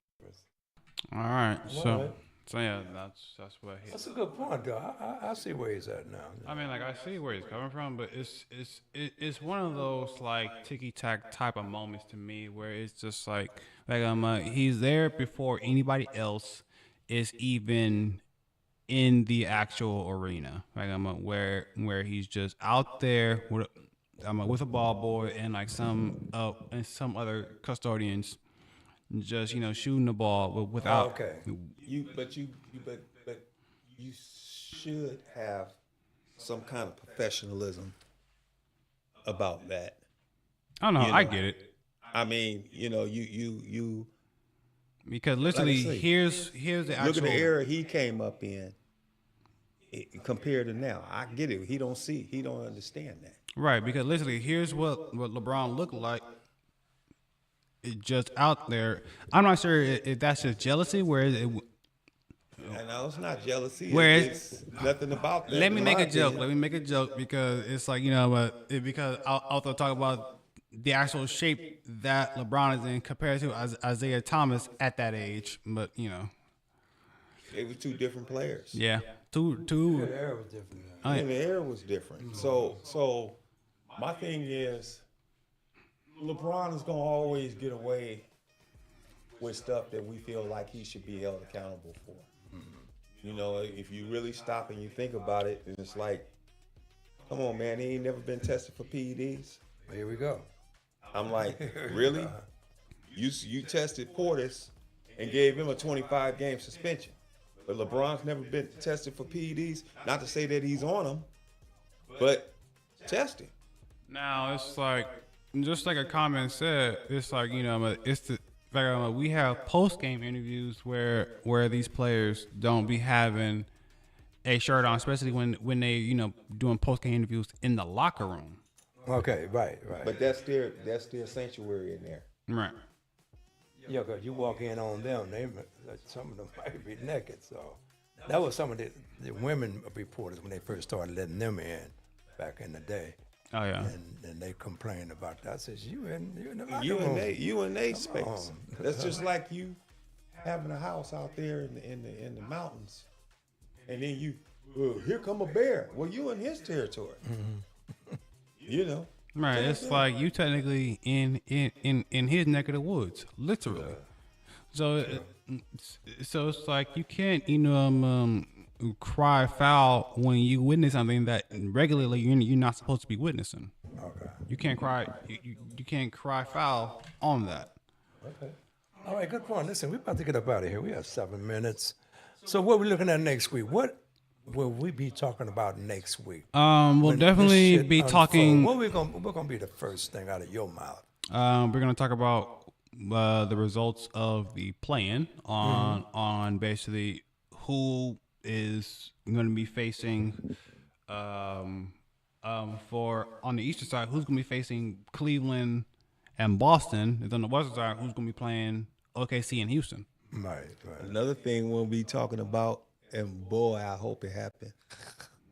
All right, so yeah, that's what he. That's a good point, though. I see where he's at now. I mean, like I see where he's coming from, but it's one of those like ticky tack type of moments to me where it's just like he's there before anybody else is even in the actual arena, where he's just out there with a ball boy and like some other custodians, just shooting the ball without. Okay. But you should have some kind of professionalism about that. I don't know. I get it. I mean, you because literally like here's the actual. Look at the era he came up in compared to now. I get it. He don't understand that. Right, because literally here's what LeBron looked like. It just out there. I'm not sure if that's just jealousy, where And no, it's not jealousy. Where it's nothing about that. Let me make a joke because it's like because I'll also talk about the actual shape that LeBron is in compared to Isaiah Thomas at that age, but They were two different players. yeah, two. The era was different. And the era was different. So my thing is, LeBron is gonna always get away with stuff that we feel like he should be held accountable for. If you really stop and you think about it, and it's like, come on, man, he ain't never been tested for PEDs. Here we go. I'm like, really? You tested Portis and gave him a 25-game suspension, but LeBron's never been tested for PEDs. Not to say that he's on them, but testing. Now it's like, just like a comment said, it's like we have post-game interviews where these players don't be having a shirt on, especially when they doing post-game interviews in the locker room. Okay, right. But that's their sanctuary in there. Right. Yeah, because you walk in on them, some of them might be naked. So that was some of the women reporters when they first started letting them in back in the day. Oh yeah. And they complained about that. I said, you in the locker room. You in they space. That's just like you having a house out there in the mountains, and then here come a bear. Well, you in his territory. Right. It's like you technically in his neck of the woods, literally. So it's like you can't cry foul when you witness something that regularly you're not supposed to be witnessing. Okay. You can't cry. You can't cry foul on that. Okay. All right, good point. Listen, we're about to get up out of here. We have 7 minutes. So what are we looking at next week? What will we be talking about next week? We'll definitely be talking. What we're gonna be the first thing out of your mouth? We're gonna talk about the results of the play-in on basically who is going to be facing for on the eastern side, who's going to be facing Cleveland and Boston, and on the western side, who's going to be playing OKC and Houston. Right. Another thing we'll be talking about, and boy, I hope it happens.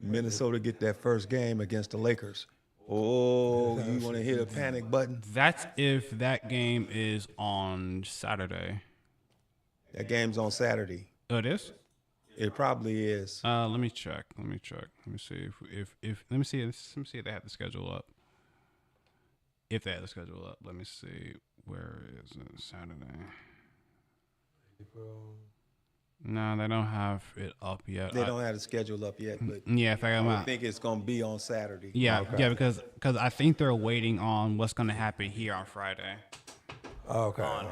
Minnesota get that first game against the Lakers. Oh, you want to hit a panic button? That's if that game is on Saturday. That game's on Saturday. Oh, it is? It probably is. Let me check. Let me see if let me see if they have the schedule up. If they have the schedule up, let me see where is it Saturday. No, they don't have it up yet. They don't have the schedule up yet, but Yeah, if I think it's gonna be on Saturday. Yeah, because I think they're waiting on what's going to happen here on Friday. Okay. On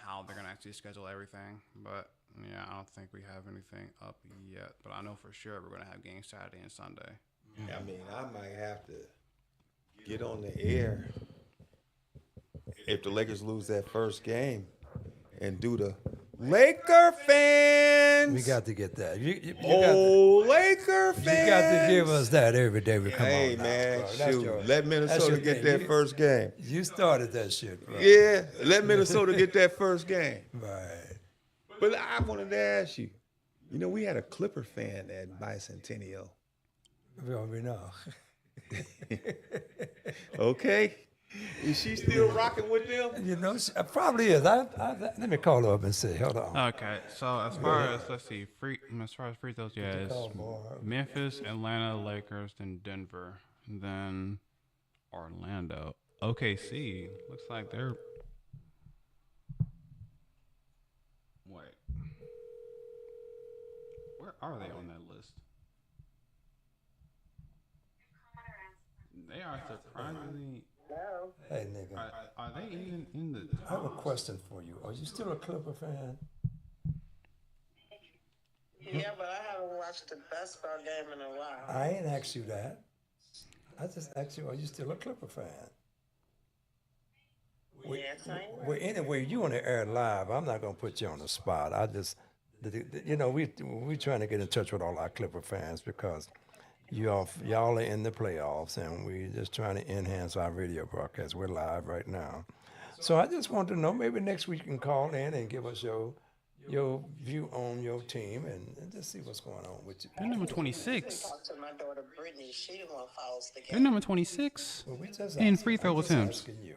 how they're going to actually schedule everything. But yeah, I don't think we have anything up yet. But I know for sure we're going to have games Saturday and Sunday. I mean, I might have to get on the air if the Lakers lose that first game and do the Laker fans. We got to get that. You Laker fans. You got to give us that every day we come Hey, on. Now, man, bro. That's shoot. Let Minnesota your get thing. that first game. You started that shit, bro. Yeah, let Minnesota get that first game. Right. But I wanted to ask you, we had a Clipper fan at Bicentennial. We know. Okay. Is she still rocking with them? She probably is. Let me call her up and see. Hold on. Okay, so as far as free throws, yeah, it's Memphis, Atlanta, Lakers, then Denver, then Orlando, OKC. Looks like they're where are they on that list? They are surprisingly. Hey, nigga. Are they even in the? I have a question for you. Are you still a Clipper fan? Yeah, but I haven't watched the basketball game in a while. I ain't asked you that. I just asked you, are you still a Clipper fan? Yes, I am. Well, anyway, you on the air live. I'm not gonna put you on the spot. I just, we trying to get in touch with all our Clipper fans because y'all are in the playoffs, and we just trying to enhance our radio broadcast. We're live right now, so I just want to know. Maybe next week you can call in and give us your view on your team and just see what's going on with you. They're number 26. Talk to my daughter Brittany. She the one follows the They're game. number 26 Well, we just in asking- free throw I'm just attempts. asking you.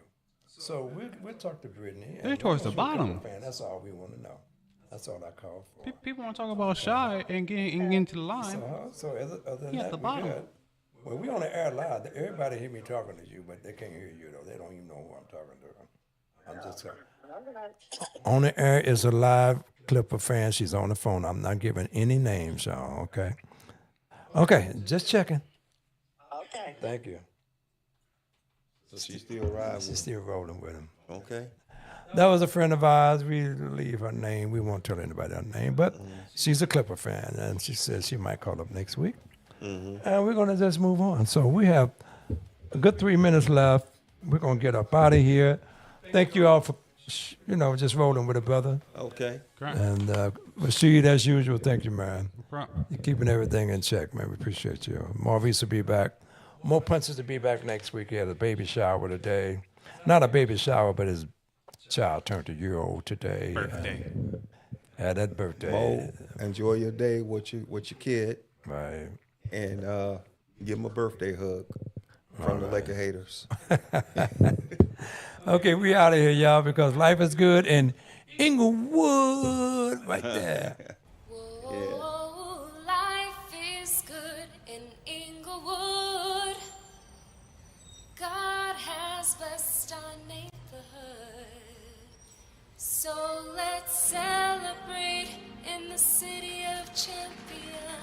So we'll talk to Brittany. They're and towards we're the gonna bottom. Fan. That's all we want to know. That's all I call for. People want to talk about Shy and getting into the line. So other than He at that, the we bottom. good. Well, we on the air live. Everybody hear me talking to you, but they can't hear you though. They don't even know who I'm talking to. I'm just on the air is a live Clipper fan. She's on the phone. I'm not giving any names, y'all. Okay. Okay, just checking. Okay. Thank you. So she's still riding She's with still rolling with him. him. Okay. That was a friend of ours. We leave her name. We won't tell anybody her name, but she's a Clipper fan, and she said she might call up next week. And we're going to just move on. So we have a good 3 minutes left. We're going to get up out of here. Thank you all for, just rolling with a brother. Okay. And Rashid, as usual, thank you, man. problem. You're keeping everything in check, man. We appreciate you. Maurice will be back. More Punches to be back next week. He had a baby shower today. Not a baby shower, but his child turned a year old today. Birthday. Had that birthday. Mo, enjoy your day with your kid. Right. And give him a birthday hug from the Laker haters. Okay, we out of here, y'all, because life is good in Inglewood right there. Oh, life is good in Inglewood. God has blessed our neighborhood. So let's celebrate in the city of champions.